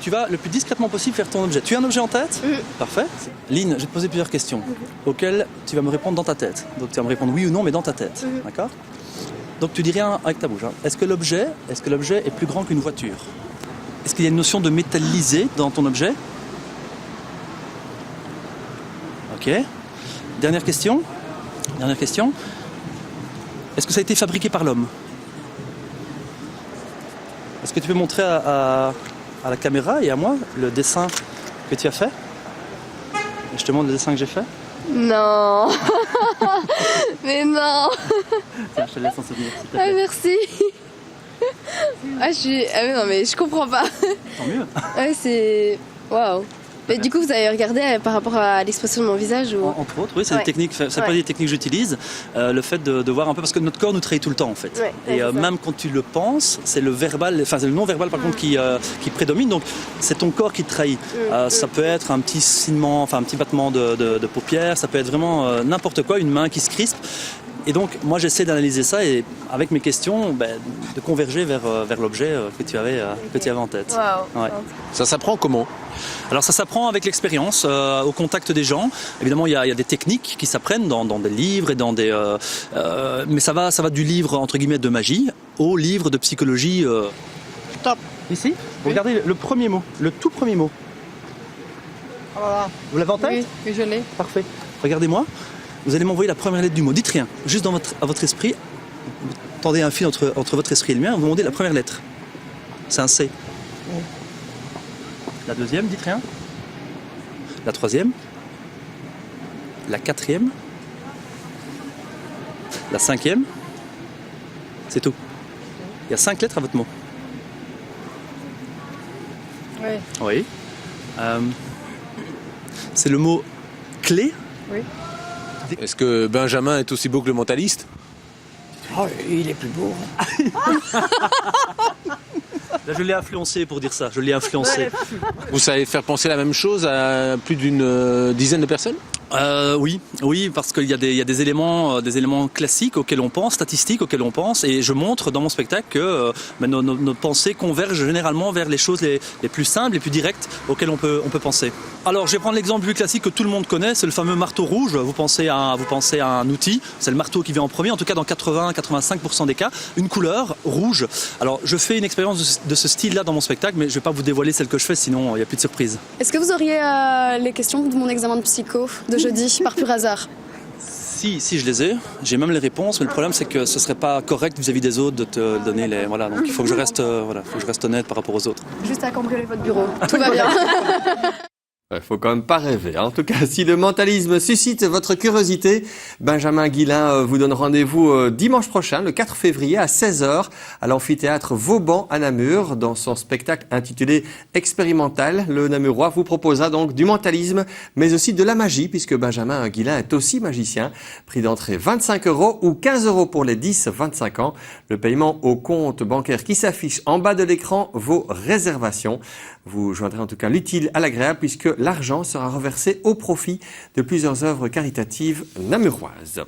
tu vas le plus discrètement possible faire ton objet. Tu as un objet en tête? Parfait. Lynn, je vais te poser plusieurs questions auxquelles tu vas me répondre dans ta tête. Donc tu vas me répondre oui ou non, mais dans ta tête. D'accord? Donc tu dis rien avec ta bouche. Hein. Est-ce que l'objet est plus grand qu'une voiture? Est-ce qu'il y a une notion de métallisé dans ton objet? Ok. Dernière question. Est-ce que ça a été fabriqué par l'homme? Est-ce que tu peux montrer à la caméra et à moi le dessin que tu as fait? Je te montre le dessin que j'ai fait. Non. Mais non. Tiens, je te laisse en souvenir. S'il te plaît. Ah, merci. mais non, mais je comprends pas. Tant mieux. Ouais, c'est... Waouh. Mais du coup, vous avez regardé par rapport à l'expression de mon visage ou... Entre autres, oui, c'est des techniques, c'est pas des techniques que j'utilise. Le fait de voir un peu, parce que notre corps nous trahit tout le temps en fait. Et même quand tu le penses, c'est le verbal, enfin c'est le non-verbal par contre qui prédomine. Donc c'est ton corps qui te trahit. Ça peut être un petit signement, enfin un petit battement de paupières, ça peut être vraiment n'importe quoi, une main qui se crispe. Et donc, moi, j'essaie d'analyser ça et, avec mes questions, de converger vers l'objet que tu avais en tête. Wow. Ouais. Ça s'apprend comment? Alors, ça s'apprend avec l'expérience, au contact des gens. Évidemment, il y a des techniques qui s'apprennent dans des livres et dans des... mais ça va du livre, entre guillemets, de magie au livre de psychologie. Top. Ici, vous regardez le premier mot, le tout premier mot. Oh là là. Vous l'avez en tête? Oui, je l'ai. Parfait. Regardez-moi. Vous allez m'envoyer la première lettre du mot. Dites rien. Juste à votre esprit. Vous tendez un fil entre votre esprit et le mien. Vous demandez la première lettre. C'est un C. La deuxième, dites rien. La troisième. La quatrième. La cinquième. C'est tout. Il y a 5 lettres à votre mot. Oui. Oui. C'est le mot clé. Oui. Est-ce que Benjamin est aussi beau que le mentaliste? Oh, il est plus beau. Là, je l'ai influencé pour dire ça. Je l'ai influencé. Vous savez faire penser la même chose à plus d'une dizaine de personnes? Oui, parce qu'il y a des éléments classiques auxquels on pense, statistiques auxquels on pense, et je montre dans mon spectacle que nos pensées convergent généralement vers les choses les plus simples, les plus directes auxquelles on peut penser. Alors, je vais prendre l'exemple plus classique que tout le monde connaît, c'est le fameux marteau rouge. Vous pensez à un outil, c'est le marteau qui vient en premier, en tout cas dans 80-85% des cas, une couleur rouge. Alors, je fais une expérience de ce style-là dans mon spectacle, mais je ne vais pas vous dévoiler celle que je fais, sinon il n'y a plus de surprise. Est-ce que vous auriez les questions de mon examen de psycho de jeudi, par pur hasard? Si, je les ai. J'ai même les réponses, mais le problème c'est que ce serait pas correct vis-à-vis des autres de te donner les... Voilà, donc il faut que je reste, honnête par rapport aux autres. Juste à cambrioler votre bureau. Tout va bien. Ouais, faut quand même pas rêver. En tout cas, si le mentalisme suscite votre curiosité, Benjamin Guillain vous donne rendez-vous dimanche prochain, le 4 février à 16h, à l'amphithéâtre Vauban à Namur, dans son spectacle intitulé Expérimental. Le Namurois vous proposera donc du mentalisme, mais aussi de la magie, puisque Benjamin Guillain est aussi magicien. Prix d'entrée 25 € ou 15 € pour les 10-25 ans. Le paiement au compte bancaire qui s'affiche en bas de l'écran vaut réservation. Vous joindrez en tout cas l'utile à l'agréable, puisque l'argent sera reversé au profit de plusieurs œuvres caritatives namuroises.